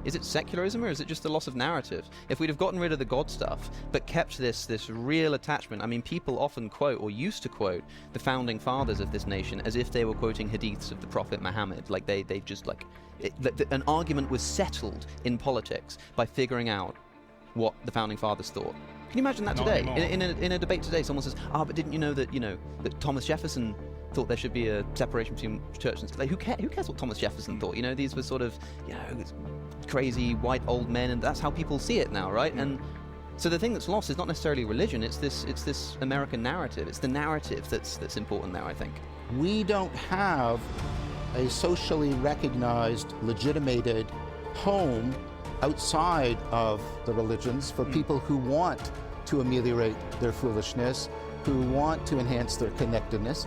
is it secularism or is it just the loss of narrative? If we'd have gotten rid of the God stuff, but kept this real attachment, I mean, people often quote, or used to quote, the founding fathers of this nation as if they were quoting hadiths of the Prophet Muhammad. Like they just like, an argument was settled in politics by figuring out what the founding fathers thought. Can you imagine that today? In a debate today, someone says, but didn't you know that Thomas Jefferson thought there should be a separation between church and state? Who cares what Thomas Jefferson thought? These were sort of, crazy white old men, and that's how people see it now, right? And so the thing that's lost is not necessarily religion, it's this American narrative. It's the narrative that's important now, I think. We don't have a socially recognized, legitimated home outside of the religions for people who want to ameliorate their foolishness, who want to enhance their connectedness,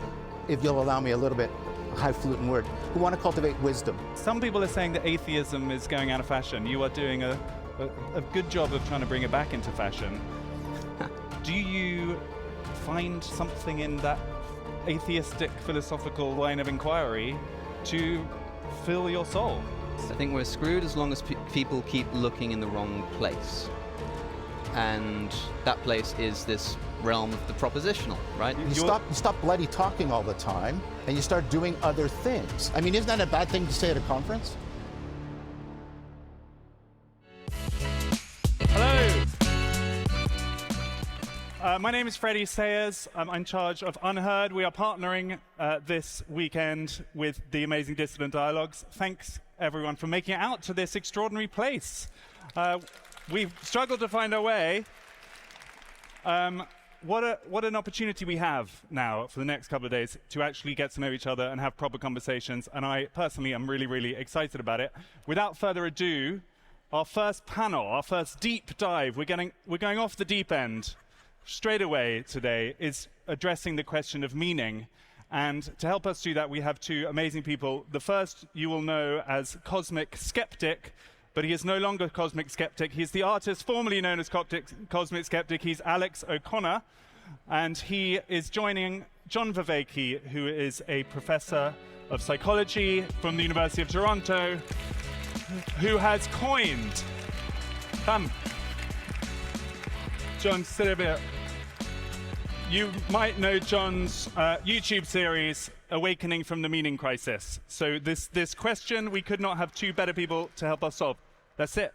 if you'll allow me a little bit highfalutin word, who want to cultivate wisdom. Some people are saying that atheism is going out of fashion. You are doing a good job of trying to bring it back into fashion. Do you find something in that atheistic philosophical line of inquiry to fill your soul? I think we're screwed as long as people keep looking in the wrong place. And that place is this realm of the propositional, right? You stop bloody talking all the time, and you start doing other things. I mean, isn't that a bad thing to say at a conference? Hello! My name is Freddie Sayers. I'm in charge of Unheard. We are partnering this weekend with the amazing Dissident Dialogues. Thanks, everyone, for making it out to this extraordinary place. We've struggled to find our way. What an opportunity we have now for the next couple of days to actually get to know each other and have proper conversations, and I personally am really, really excited about it. Without further ado, our first panel, our first deep dive, we're going off the deep end straight away today, is addressing the question of meaning. And to help us do that, we have two amazing people. The first you will know as Cosmic Skeptic, but he is no longer Cosmic Skeptic. He's the artist formerly known as Cosmic Skeptic. He's Alex O'Connor, and he is joining John Vervaeke, who is a professor of psychology from the University of Toronto, who has coined... Come. John, sit over here. You might know John's YouTube series, Awakening from the Meaning Crisis. So this question, we could not have two better people to help us solve. That's it.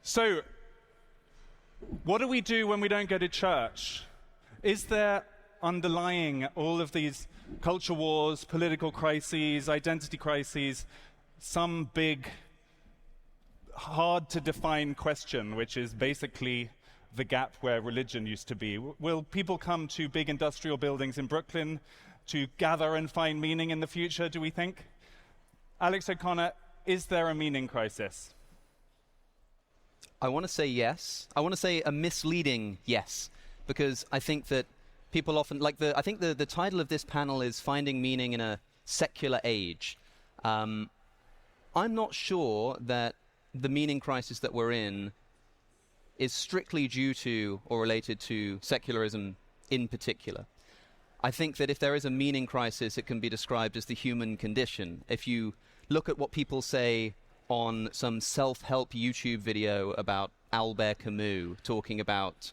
So, what do we do when we don't go to church? Is there underlying all of these culture wars, political crises, identity crises, some big, hard to define question, which is basically the gap where religion used to be? Will people come to big industrial buildings in Brooklyn to gather and find meaning in the future, do we think? Alex O'Connor, is there a meaning crisis? I want to say yes. I want to say a misleading yes, because I think that people often, I think the title of this panel is Finding Meaning in a Secular Age. I'm not sure that the meaning crisis that we're in is strictly due to or related to secularism in particular. I think that if there is a meaning crisis, it can be described as the human condition. If you look at what people say on some self-help YouTube video about Albert Camus, talking about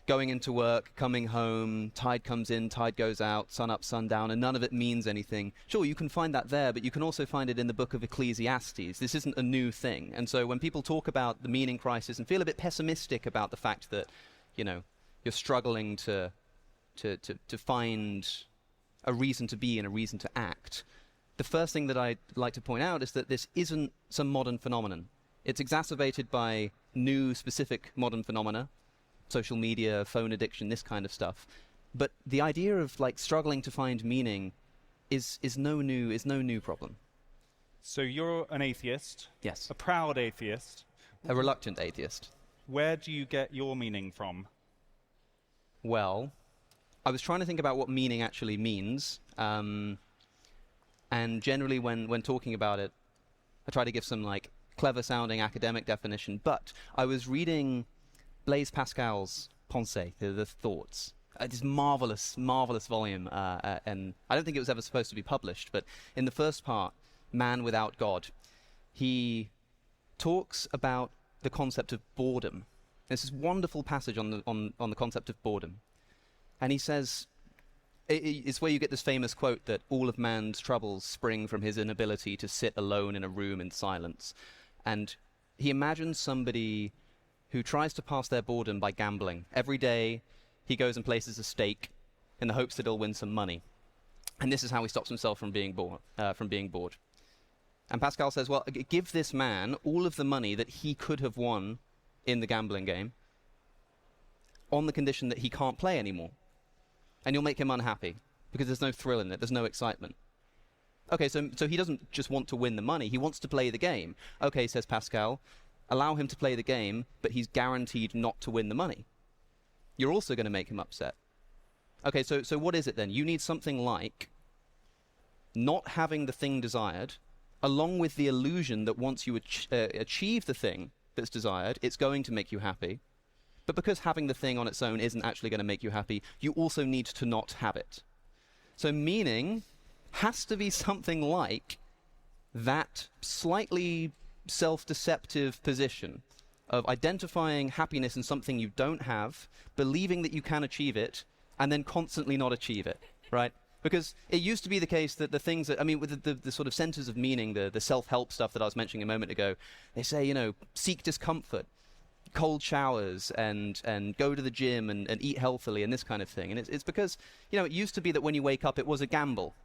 going into work, coming home, tide comes in, tide goes out, sun up, sun down, and none of it means anything. Sure, you can find that there, but you can also find it in the book of Ecclesiastes. This isn't a new thing. And so when people talk about the meaning crisis and feel a bit pessimistic about the fact that, you're struggling to find a reason to be and a reason to act, the first thing that I'd like to point out is that this isn't some modern phenomenon. It's exacerbated by new specific modern phenomena, social media, phone addiction, this kind of stuff. But the idea of struggling to find meaning is no new problem. So you're an atheist. Yes. A proud atheist. A reluctant atheist. Where do you get your meaning from? Well, I was trying to think about what meaning actually means. And generally when talking about it, I try to give some clever sounding academic definition. But I was reading Blaise Pascal's Pensées, the Thoughts. This marvelous volume, and I don't think it was ever supposed to be published, but in the first part, Man Without God. He talks about the concept of boredom. There's this wonderful passage on the concept of boredom. And he says, it's where you get this famous quote that all of man's troubles spring from his inability to sit alone in a room in silence. And he imagines somebody who tries to pass their boredom by gambling. Every day he goes and places a stake in the hopes that he'll win some money. And this is how he stops himself from being bored. And Pascal says, well, give this man all of the money that he could have won in the gambling game on the condition that he can't play anymore. And you'll make him unhappy because there's no thrill in it, there's no excitement. Okay, so he doesn't just want to win the money, he wants to play the game. Okay, says Pascal, allow him to play the game, but he's guaranteed not to win the money. You're also going to make him upset. Okay, so what is it then? You need something like not having the thing desired, along with the illusion that once you achieve the thing that's desired, it's going to make you happy. But because having the thing on its own isn't actually going to make you happy, you also need to not have it. So meaning has to be something like that slightly self-deceptive position of identifying happiness in something you don't have, believing that you can achieve it, and then constantly not achieve it, right? Because it used to be the case that the things that, I mean, with the sort of centers of meaning, the self-help stuff that I was mentioning a moment ago, they say, you know, seek discomfort, cold showers, and go to the gym and eat healthily and this kind of thing. And it's because, you know, it used to be that when you wake up, it was a gamble.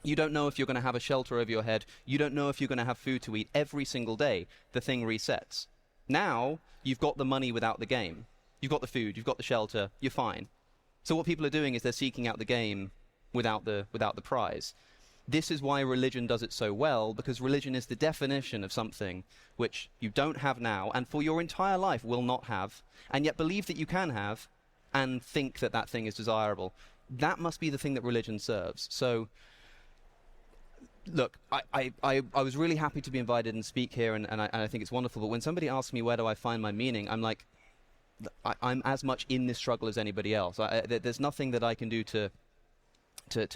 You don't know if you're going to have a shelter over your head. You don't know if you're going to have food to eat. Every single day, the thing resets. Now, you've got the money without the game. You've got the food, you've got the shelter, you're fine. So what people are doing is they're seeking out the game without the prize. This is why religion does it so well, because religion is the definition of something which you don't have now and for your entire life will not have, and yet believe that you can have and think that that thing is desirable. That must be the thing that religion serves. So, look, I was really happy to be invited and speak here, and I think it's wonderful, but when somebody asks me where do I find my meaning, I'm like, I'm as much in this struggle as anybody else. There's nothing that I can do to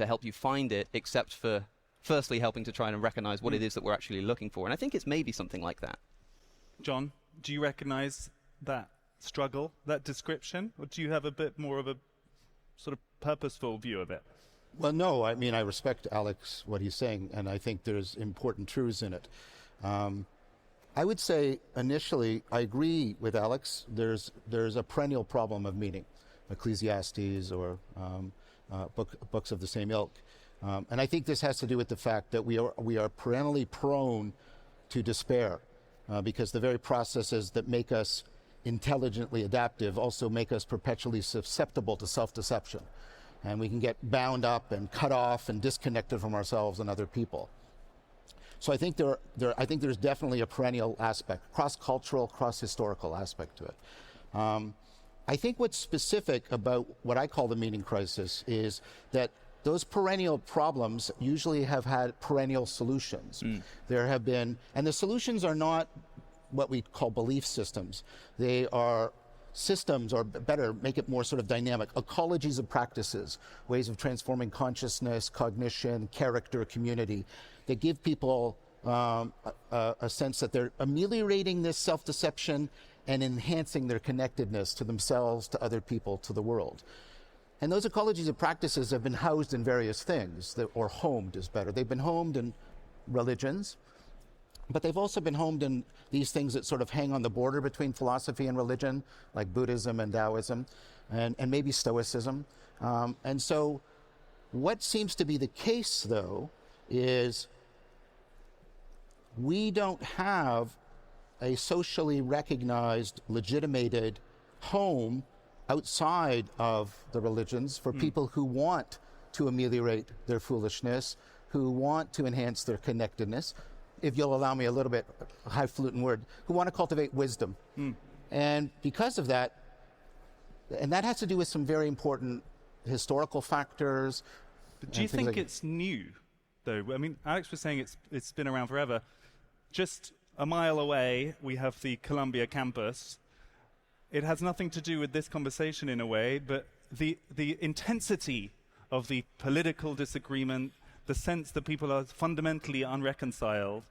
help you find it, except for firstly helping to try and recognize what it is that we're actually looking for. And I think it's maybe something like that. John, do you recognize that struggle, that description, or do you have a bit more of a sort of purposeful view of it? Well, no, I mean, I respect Alex, what he's saying, and I think there's important truths in it. I would say initially, I agree with Alex. There's a perennial problem of meaning, Ecclesiastes or books of the same ilk. And I think this has to do with the fact that we are perennially prone to despair because the very processes that make us intelligently adaptive also make us perpetually susceptible to self-deception. And we can get bound up and cut off and disconnected from ourselves and other people. So I think there's definitely a perennial aspect, cross-cultural, cross-historical aspect to it. I think what's specific about what I call the meaning crisis is that those perennial problems usually have had perennial solutions. There have been, and the solutions are not what we call belief systems. They are systems, or better, make it more sort of dynamic, ecologies of practices, ways of transforming consciousness, cognition, character, community, that give people a sense that they're ameliorating this self-deception and enhancing their connectedness to themselves, to other people, to the world. And those ecologies of practices have been housed in various things, or homed is better. They've been homed in religions, but they've also been homed in these things that sort of hang on the border between philosophy and religion, like Buddhism and Taoism, and maybe Stoicism. And so what seems to be the case, though, is we don't have a socially recognized, legitimated home outside of the religions for people who want to ameliorate their foolishness, who want to enhance their connectedness, if you'll allow me a little bit highfalutin word, who want to cultivate wisdom. And because of that, and that has to do with some very important historical factors. But do you think it's new, though? I mean, Alex was saying it's been around forever. Just a mile away, we have the Columbia campus. It has nothing to do with this conversation in a way, but the intensity of the political disagreement, the sense that people are fundamentally unreconciled.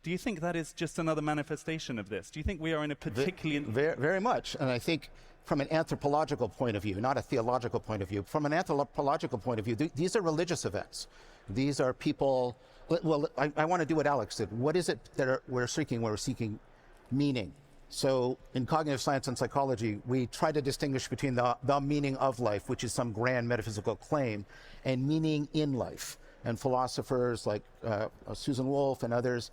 Do you think that is just another manifestation of this? Do you think we are in a particularly... Very, very much. And I think from an anthropological point of view, not a theological point of view, from an anthropological point of view, these are religious events. These are people... Well, I want to do what Alex did. What is it that we're seeking? We're seeking meaning. So in cognitive science and psychology, we try to distinguish between the meaning of life, which is some grand metaphysical claim, and meaning in life. And philosophers like Susan Wolf and others.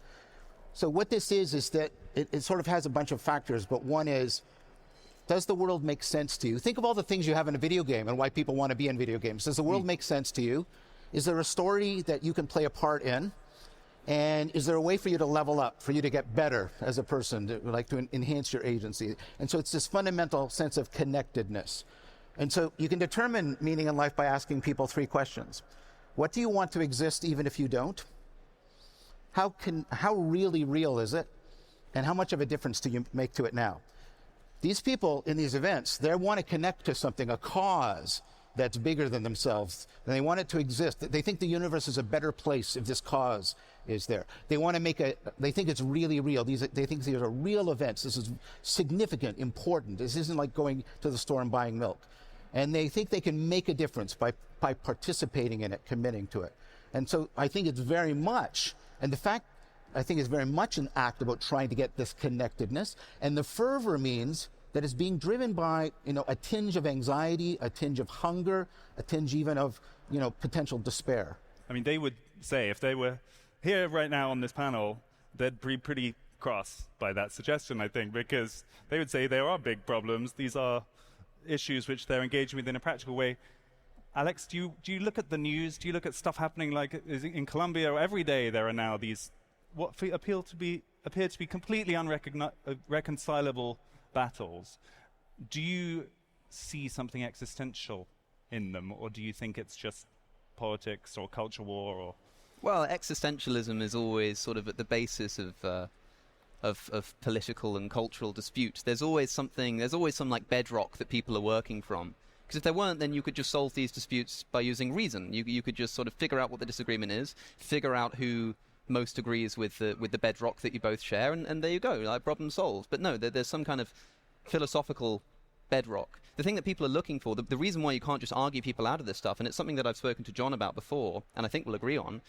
So what this is that it sort of has a bunch of factors, but one is, does the world make sense to you? Think of all the things you have in a video game and why people want to be in video games. Does the world make sense to you? Is there a story that you can play a part in? And is there a way for you to level up, for you to get better as a person, to enhance your agency? And so it's this fundamental sense of connectedness. And so you can determine meaning in life by asking people 3 questions. What do you want to exist even if you don't? How really real is it? And how much of a difference do you make to it now? These people in these events, they want to connect to something, a cause that's bigger than themselves. And they want it to exist. They think the universe is a better place if this cause is there. They want to they think it's really real. They think these are real events. This is significant, important. This isn't like going to the store and buying milk. And they think they can make a difference by participating in it, committing to it. And so I think it's very much, and the fact I think is very much an act about trying to get this connectedness. And the fervor means that it's being driven by, a tinge of anxiety, a tinge of hunger, a tinge even of, potential despair. I mean, they would say, if they were here right now on this panel, they'd be pretty cross by that suggestion, I think, because they would say there are big problems. These are issues which they're engaging with in a practical way. Alex, do you look at the news? Do you look at stuff happening like in Colombia? Every day there are now these what appear to be completely unreconcilable battles. Do you see something existential in them, or do you think it's just politics or culture war? Or well, existentialism is always sort of at the basis of political and cultural dispute. There's always some like bedrock that people are working from. Because if there weren't, then you could just solve these disputes by using reason. You could just sort of figure out what the disagreement is, figure out who most agrees with the bedrock that you both share, and there you go, like problem solved. But no, there's some kind of philosophical bedrock. The thing that people are looking for, the reason why you can't just argue people out of this stuff, and it's something that I've spoken to John about before, and I think we'll agree on,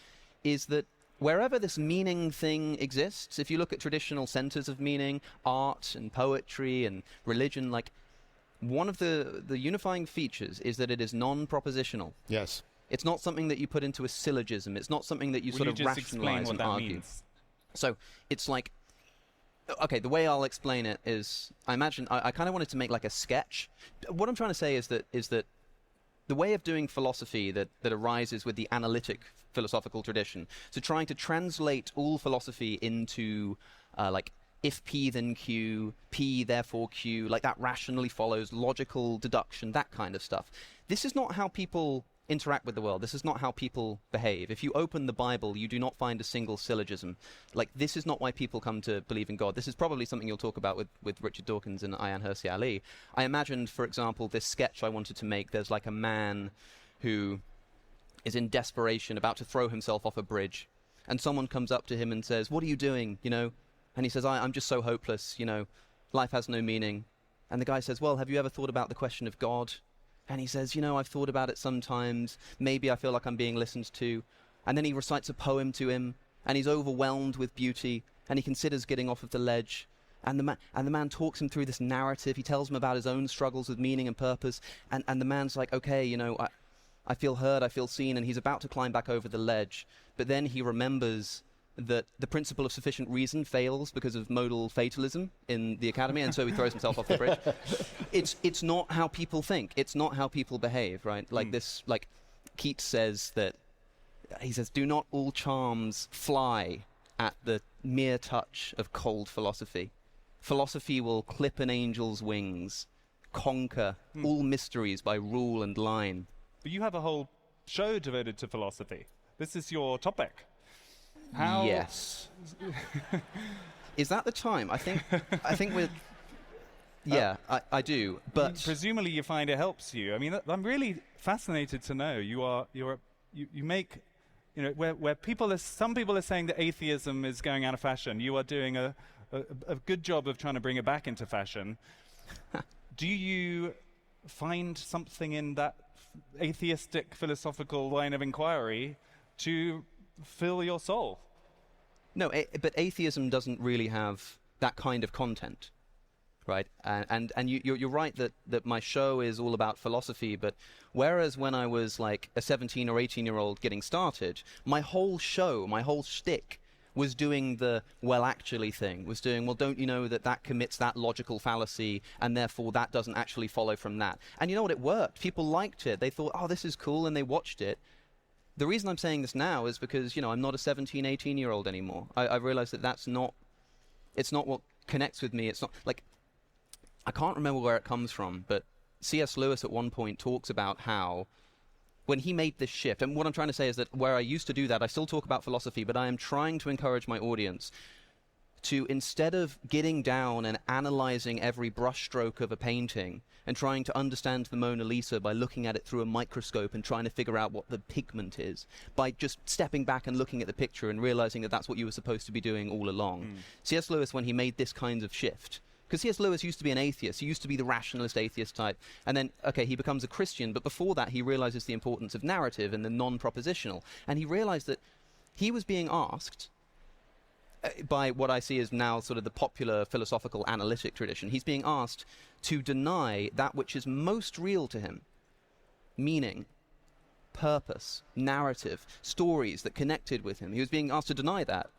is that wherever this meaning thing exists, if you look at traditional centers of meaning, art and poetry and religion, like one of the unifying features is that it is non-propositional. Yes. It's not something that you put into a syllogism. It's not something that you sort of rationalize and argue. Means? So it's like, okay, the way I'll explain it is, I imagine, I kind of wanted to make like a sketch. What I'm trying to say is that the way of doing philosophy that arises with the analytic philosophical tradition, so trying to translate all philosophy into like if P then Q, P therefore Q, like that rationally follows, logical deduction, that kind of stuff. This is not how people interact with the world. This is not how people behave. If you open the Bible, you do not find a single syllogism. Like, this is not why people come to believe in God. This is probably something you'll talk about with Richard Dawkins and Ayaan Hirsi Ali. I imagined, for example, this sketch I wanted to make. There's like a man who is in desperation about to throw himself off a bridge, and someone comes up to him and says, "What are you doing?" And he says, I'm just so hopeless, life has no meaning. And the guy says, "Well, have you ever thought about the question of God?" And he says, I've thought about it sometimes. Maybe I feel like I'm being listened to. And then he recites a poem to him, and he's overwhelmed with beauty, and he considers getting off of the ledge. And the man talks him through this narrative. He tells him about his own struggles with meaning and purpose. And the man's like, okay, I feel heard, I feel seen, and he's about to climb back over the ledge. But then he remembers that the principle of sufficient reason fails because of modal fatalism in the academy, and so he throws himself off the bridge. It's not how people think. It's not how people behave, right? Like this, like Keats says that, he says, "Do not all charms fly at the mere touch of cold philosophy. Philosophy will clip an angel's wings, conquer all mysteries by rule and line." But you have a whole show devoted to philosophy. This is your topic. How? Yes. Is that the time? I think we're... Yeah, I do, but... Presumably you find it helps you. I mean, I'm really fascinated to know you make where some people are saying that atheism is going out of fashion. You are doing a good job of trying to bring it back into fashion. Do you find something in that atheistic philosophical line of inquiry to fill your soul? No, but atheism doesn't really have that kind of content, right? And you're right that my show is all about philosophy, but whereas when I was like a 17 or 18-year-old getting started, my whole show, my whole shtick was doing the well actually thing, was doing, well, don't you know that commits that logical fallacy and therefore that doesn't actually follow from that. And you know what, it worked. People liked it. They thought, oh, this is cool, and they watched it. The reason I'm saying this now is because, I'm not a 17, 18-year-old anymore. I've realized it's not what connects with me. It's not, like, I can't remember where it comes from, but C.S. Lewis at one point talks about how when he made this shift, and what I'm trying to say is that where I used to do that, I still talk about philosophy, but I am trying to encourage my audience to, instead of getting down and analyzing every brushstroke of a painting and trying to understand the Mona Lisa by looking at it through a microscope and trying to figure out what the pigment is, by just stepping back and looking at the picture and realizing that that's what you were supposed to be doing all along. C.S. Lewis, when he made this kind of shift, because C.S. Lewis used to be an atheist. He used to be the rationalist atheist type. And then, okay, he becomes a Christian, but before that he realizes the importance of narrative and the non-propositional. And he realized that he was being asked by what I see as now sort of the popular philosophical analytic tradition. He's being asked to deny that which is most real to him. Meaning, purpose, narrative, stories that connected with him. He was being asked to deny that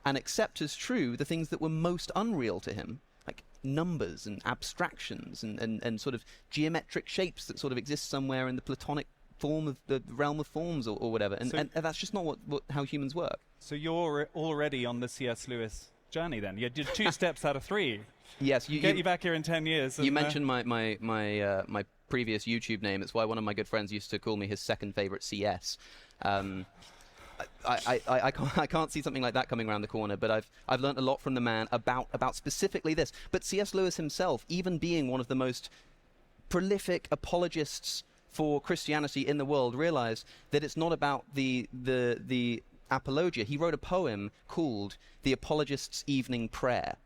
and accept as true the things that were most unreal to him. Like numbers and abstractions and sort of geometric shapes that sort of exist somewhere in the Platonic form of the realm of forms or whatever. And that's just not how humans work. So you're already on the C.S. Lewis journey then. You did 2 steps out of 3. Yes. Get you back here in 10 years. You mentioned my previous YouTube name. It's why one of my good friends used to call me his second favorite CS. I can't see something like that coming around the corner, but I've learned a lot from the man about specifically this. But C.S. Lewis himself, even being one of the most prolific apologists for Christianity in the world, realized that it's not about the apologia. He wrote a poem called The Apologist's Evening Prayer,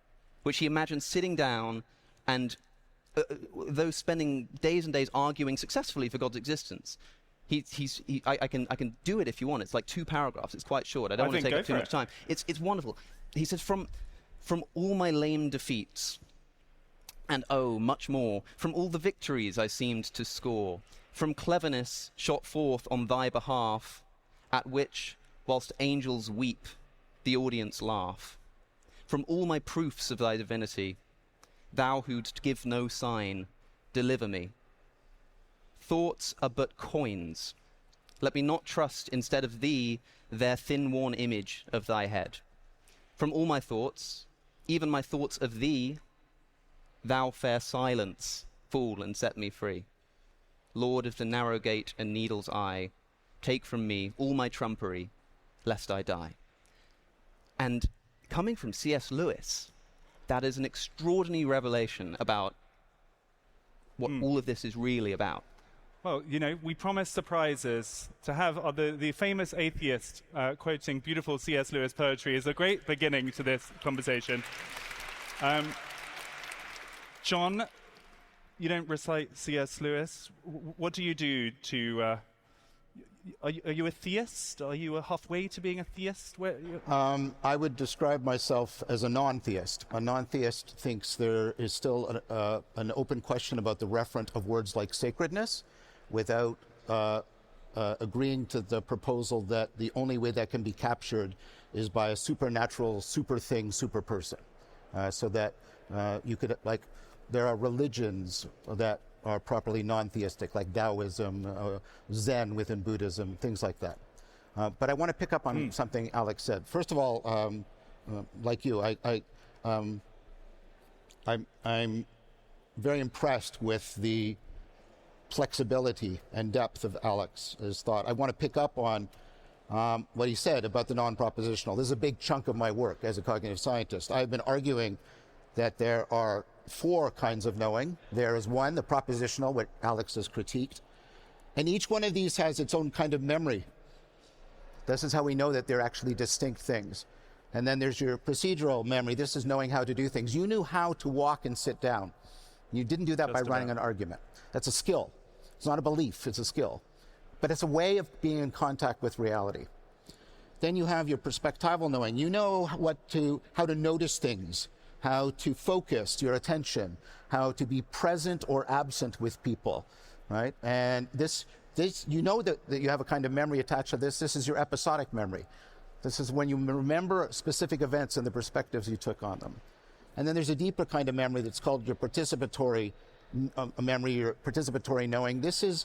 which he imagined sitting down and those spending days and days arguing successfully for God's existence. I can do it if you want. It's like 2 paragraphs. It's quite short. I don't want to take up too much time. It's wonderful. He says, from all my lame defeats, and oh, much more, from all the victories I seemed to score, from cleverness shot forth on thy behalf, at which, whilst angels weep, the audience laugh, from all my proofs of thy divinity, thou who'd give no sign, deliver me. Thoughts are but coins. Let me not trust instead of thee their thin-worn image of thy head. From all my thoughts, even my thoughts of thee, thou fair silence, fall and set me free. Lord of the narrow gate and needle's eye, take from me all my trumpery, lest I die. And coming from C.S. Lewis, that is an extraordinary revelation about what all of this is really about. Well, we promised surprises. To have the famous atheist quoting beautiful C.S. Lewis poetry is a great beginning to this conversation. John, you don't recite C.S. Lewis. What do you do to... Are you a theist? Are you halfway to being a theist? I would describe myself as a non-theist. A non-theist thinks there is still an open question about the referent of words like sacredness, without agreeing to the proposal that the only way that can be captured is by a supernatural, super thing, super person. So that you could, like, there are religions that are properly non-theistic, like Taoism, Zen within Buddhism, things like that. But I want to pick up on something Alex said. First of all, like you, I'm very impressed with the flexibility and depth of Alex's thought. I want to pick up on what he said about the non-propositional. This is a big chunk of my work as a cognitive scientist. I've been arguing that there are 4 kinds of knowing. There is 1, the propositional, what Alex has critiqued. And each one of these has its own kind of memory. This is how we know that they're actually distinct things. And then there's your procedural memory. This is knowing how to do things. You knew how to walk and sit down. You didn't do that by running an argument. That's a skill. It's not a belief, it's a skill. But it's a way of being in contact with reality. Then you have your perspectival knowing. You know how to notice things, how to focus your attention, how to be present or absent with people, right? And this you know that you have a kind of memory attached to this. This is your episodic memory. This is when you remember specific events and the perspectives you took on them. And then there's a deeper kind of memory that's called your participatory memory, your participatory knowing. This is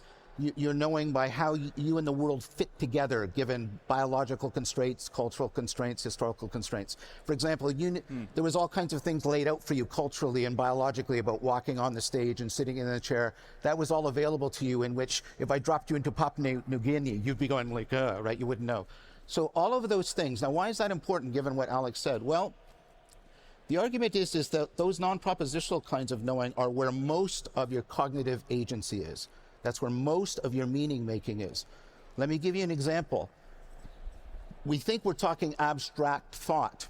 you're knowing by how you and the world fit together, given biological constraints, cultural constraints, historical constraints. For example, there was all kinds of things laid out for you culturally and biologically about walking on the stage and sitting in a chair. That was all available to you, in which if I dropped you into Papua New Guinea, you'd be going like, right? You wouldn't know. So all of those things. Now, why is that important given what Alex said? Well, the argument is that those non-propositional kinds of knowing are where most of your cognitive agency is. That's where most of your meaning making is. Let me give you an example. We think we're talking abstract thought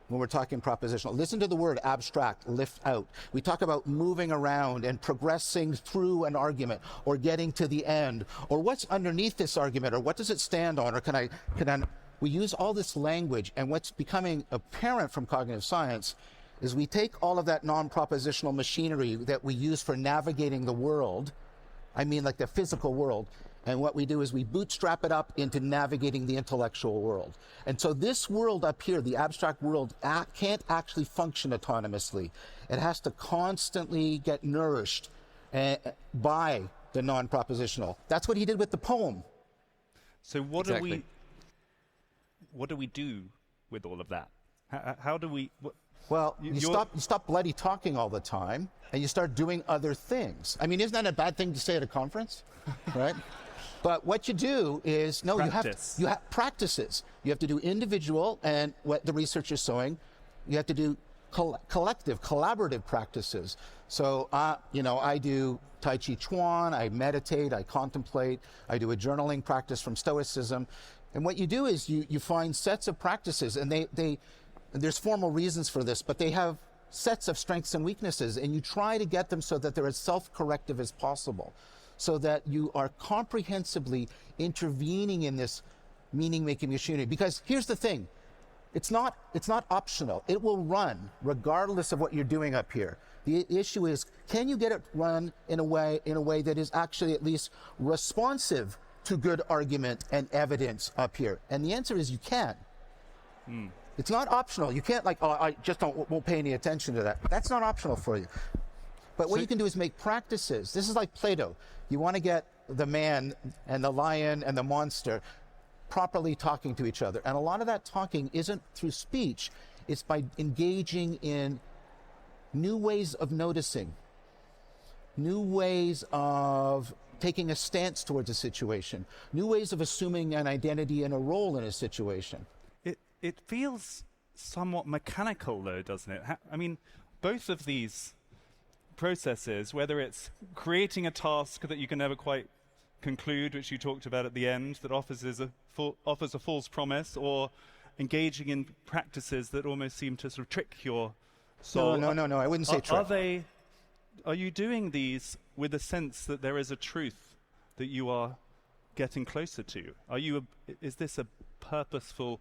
when we're talking propositional. Listen to the word abstract, lift out. We talk about moving around and progressing through an argument, or getting to the end, or what's underneath this argument, or what does it stand on, or can I we use all this language, and what's becoming apparent from cognitive science is we take all of that non-propositional machinery that we use for navigating the world, I mean like the physical world, and what we do is we bootstrap it up into navigating the intellectual world. And so this world up here, the abstract world, can't actually function autonomously. It has to constantly get nourished by the non-propositional. That's what he did with the poem. So what do we do with all of that? How do we... Well, you stop bloody talking all the time, and you start doing other things. I mean, isn't that a bad thing to say at a conference, right? But what you do is, no, you have practices. You have to do individual, and what the research is showing, you have to do collective, collaborative practices. So, I do Tai Chi Chuan, I meditate, I contemplate, I do a journaling practice from Stoicism. And what you do is you find sets of practices, and there's formal reasons for this, but they have sets of strengths and weaknesses, and you try to get them so that they're as self-corrective as possible, so that you are comprehensively intervening in this meaning-making machinery. Because here's the thing, it's not optional. It will run regardless of what you're doing up here. The issue is, can you get it run in a way that is actually at least responsive to good argument and evidence up here? And the answer is you can. It's not optional. You can't I just won't pay any attention to that. That's not optional for you. But what you can do is make practices. This is like Plato. You want to get the man and the lion and the monster properly talking to each other. And a lot of that talking isn't through speech. It's by engaging in new ways of noticing, new ways of taking a stance towards a situation, new ways of assuming an identity and a role in a situation. It feels somewhat mechanical, though, doesn't it? I mean, both of these processes, whether it's creating a task that you can never quite conclude, which you talked about at the end, that offers a false promise, or engaging in practices that almost seem to sort of trick your soul. No, I wouldn't say trick. Are you doing these with a sense that there is a truth that you are getting closer to? Is this a purposeful,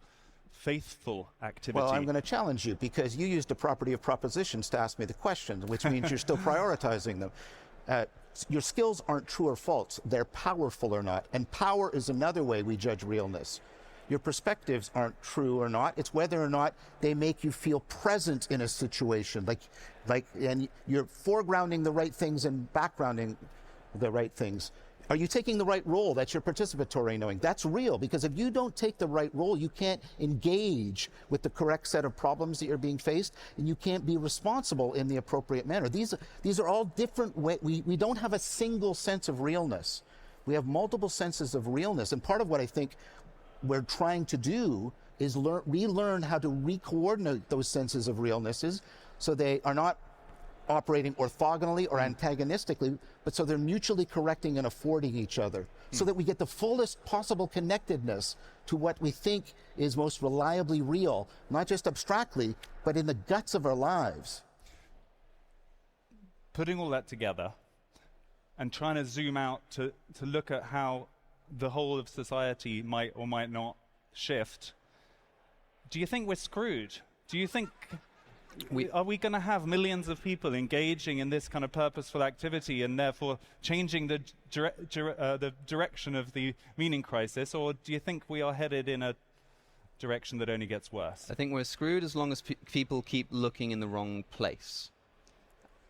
faithful activity? Well, I'm going to challenge you, because you used a property of propositions to ask me the question, which means you're still prioritizing them. Your skills aren't true or false. They're powerful or not. And power is another way we judge realness. Your perspectives aren't true or not. It's whether or not they make you feel present in a situation. And you're foregrounding the right things and backgrounding the right things. Are you taking the right role? That's your participatory knowing. That's real, because if you don't take the right role, you can't engage with the correct set of problems that you're being faced, and you can't be responsible in the appropriate manner. These are all different ways. We don't have a single sense of realness. We have multiple senses of realness, and part of what I think we're trying to do is relearn how to re-coordinate those senses of realnesses so they are not operating orthogonally or antagonistically, but so they're mutually correcting and affording each other, so that we get the fullest possible connectedness to what we think is most reliably real, not just abstractly, but in the guts of our lives. Putting all that together and trying to zoom out to look at how the whole of society might or might not shift, do you think we're screwed? Do you think are we going to have millions of people engaging in this kind of purposeful activity and therefore changing the direction of the meaning crisis, or do you think we are headed in a direction that only gets worse? I think we're screwed as long as people keep looking in the wrong place.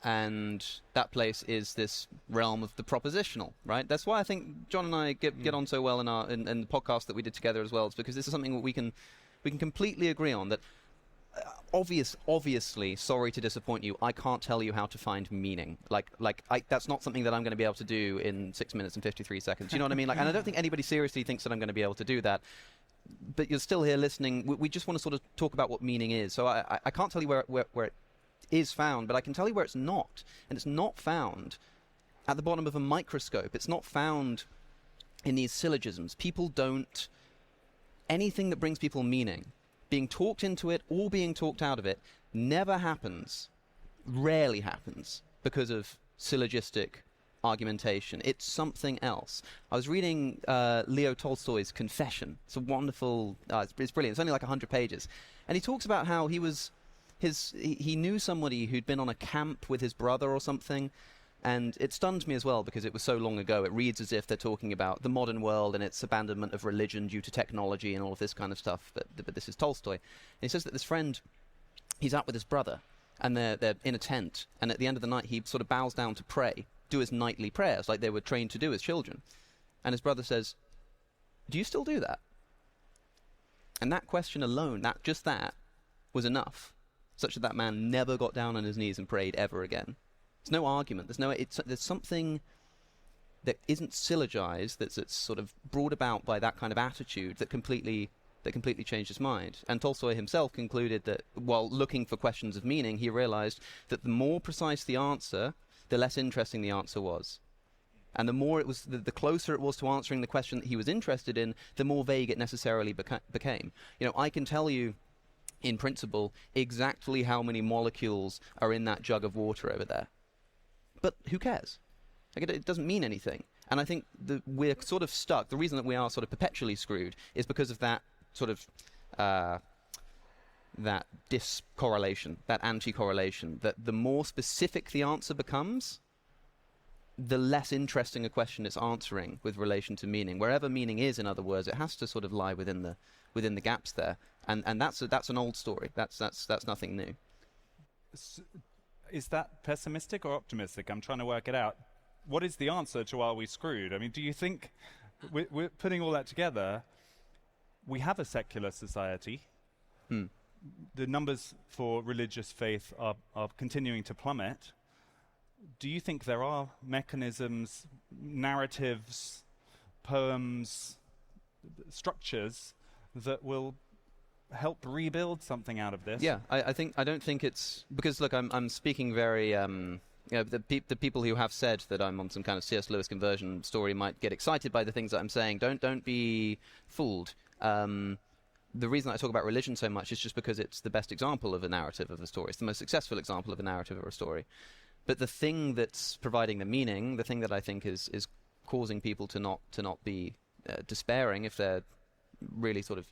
And that place is this realm of the propositional, right? That's why I think John and I get on so well in the podcast that we did together as well. It's because this is something that we can completely agree on, that obviously, sorry to disappoint you, I can't tell you how to find meaning. That's not something that I'm going to be able to do in 6 minutes and 53 seconds. You know what I mean? And I don't think anybody seriously thinks that I'm going to be able to do that. But you're still here listening. We just want to sort of talk about what meaning is. So I can't tell you where it is found, but I can tell you where it's not. And it's not found at the bottom of a microscope. It's not found in these syllogisms. People don't... Anything that brings people meaning, being talked into it or being talked out of it, never happens, rarely happens, because of syllogistic argumentation. It's something else. I was reading Leo Tolstoy's Confession. It's a wonderful... it's brilliant. It's only like 100 pages. And he talks about how he knew somebody who'd been on a camp with his brother or something, and it stunned me as well because it was so long ago. It reads as if they're talking about the modern world and its abandonment of religion due to technology and all of this kind of stuff, but this is Tolstoy. And he says that this friend, he's out with his brother, and they're in a tent, and at the end of the night he sort of bows down to pray, do his nightly prayers like they were trained to do as children. And his brother says, "Do you still do that?" And that question alone, that was enough, such that man never got down on his knees and prayed ever again. There's no argument. There's something that isn't syllogized, that's sort of brought about by that kind of attitude that completely changed his mind. And Tolstoy himself concluded that while looking for questions of meaning, he realized that the more precise the answer, the less interesting the answer was. And the more it was, the closer it was to answering the question that he was interested in, the more vague it necessarily became. You know, I can tell you, in principle, exactly how many molecules are in that jug of water over there. But who cares? It doesn't mean anything. And I think that we're sort of stuck. The reason that we are sort of perpetually screwed is because of that sort of that discorrelation, that anti-correlation, that the more specific the answer becomes, the less interesting a question it's answering with relation to meaning. Wherever meaning is, in other words, it has to sort of lie within the gaps there. And that's an old story. That's nothing new. Is that pessimistic or optimistic? I'm trying to work it out. What is the answer to "are we screwed"? I mean, do you think, we're putting all that together, we have a secular society. The numbers for religious faith are continuing to plummet. Do you think there are mechanisms, narratives, poems, structures that will help rebuild something out of this? Yeah, I don't think it's because, look, I'm speaking very the people who have said that I'm on some kind of C.S. Lewis conversion story might get excited by the things that I'm saying. Don't be fooled. The reason I talk about religion so much is just because it's the best example of a narrative of a story. It's the most successful example of a narrative of a story. But the thing that's providing the meaning, the thing that I think is causing people to not be despairing if they're really sort of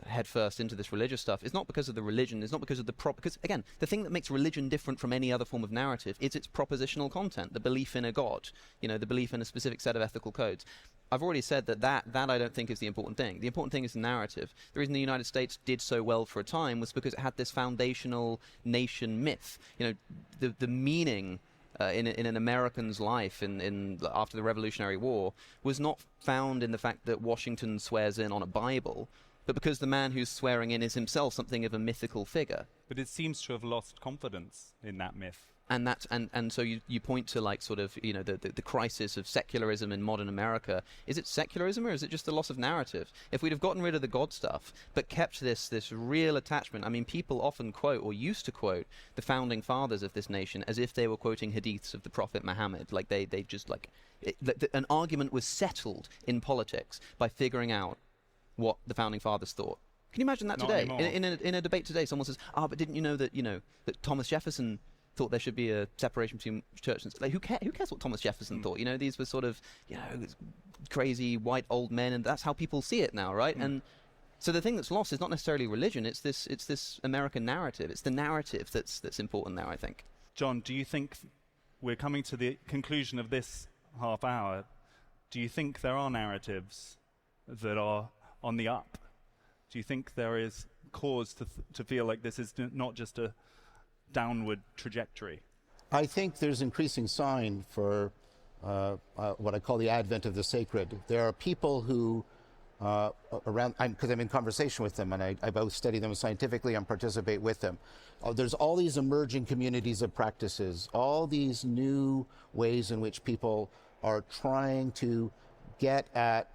head first into this religious stuff, is not because of the religion, it's not because of because again, the thing that makes religion different from any other form of narrative is its propositional content, the belief in a god, the belief in a specific set of ethical codes. I've already said that I don't think is the important thing. The important thing is the narrative. The reason the United States did so well for a time was because it had this foundational nation myth. The meaning in an American's life after the Revolutionary War was not found in the fact that Washington swears in on a Bible, but because the man who's swearing in is himself something of a mythical figure. But it seems to have lost confidence in that myth. And so you point to like sort of, you know, the crisis of secularism in modern America. Is it secularism or is it just the loss of narrative? If we'd have gotten rid of the God stuff but kept this real attachment, I mean, people often quote or used to quote the founding fathers of this nation as if they were quoting hadiths of the Prophet Muhammad. Like they just like an argument was settled in politics by figuring out what the founding fathers thought. Can you imagine that Not today? anymore. In a debate today, someone says, but didn't you know that Thomas Jefferson thought there should be a separation between church and state? Like, who cares what Thomas Jefferson thought? You know, these were sort of, you know, crazy white old men, and that's how people see it now, right? And so the thing that's lost is not necessarily religion, it's this American narrative. It's the narrative that's important now, I think. John, do you think we're coming to the conclusion of this half hour? Do you think there are narratives that are on the up? Do you think there is cause to feel like this is not just a downward trajectory? I think there's increasing sign for what I call the advent of the sacred. There are people who, because I'm in conversation with them and I both study them scientifically and participate with them. There's all these emerging communities of practices, all these new ways in which people are trying to get at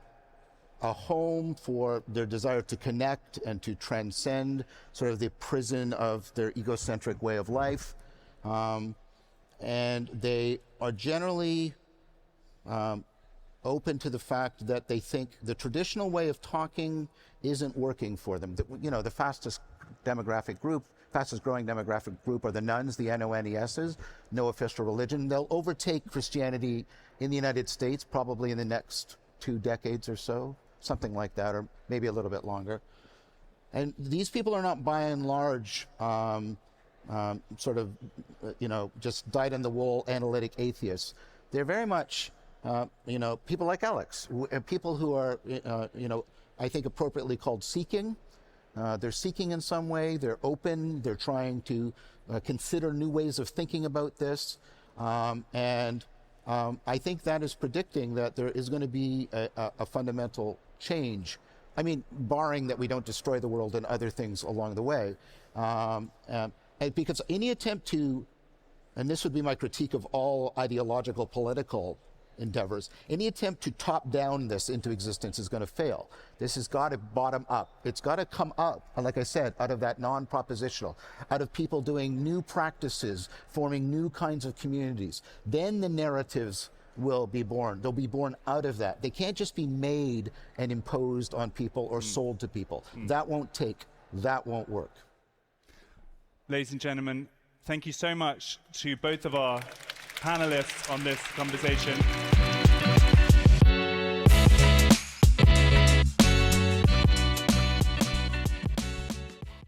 a home for their desire to connect and to transcend sort of the prison of their egocentric way of life. And they are generally open to the fact that they think the traditional way of talking isn't working for them. You know, the fastest growing demographic group are the nuns, the NONESs, no official religion. They'll overtake Christianity in the United States probably in the next 2 decades or so. Something like that, or maybe a little bit longer. And these people are not by and large sort of, you know, just dyed-in-the-wool analytic atheists. They're very much, you know, people like Alex, people who are, you know, I think appropriately called seeking. They're seeking in some way, they're open, they're trying to consider new ways of thinking about this. And I think that is predicting that there is going to be a fundamental change. I mean, barring that we don't destroy the world and other things along the way. And because any attempt to, and this would be my critique of all ideological political endeavors, any attempt to top down this into existence is going to fail. This has got to bottom up. It's got to come up, like I said, out of that non-propositional, out of people doing new practices, forming new kinds of communities. Then the narratives will be born. They'll be born out of that. They can't just be made and imposed on people or sold to people. That won't take. That won't work. Ladies and gentlemen, thank you so much to both of our panelists on this conversation.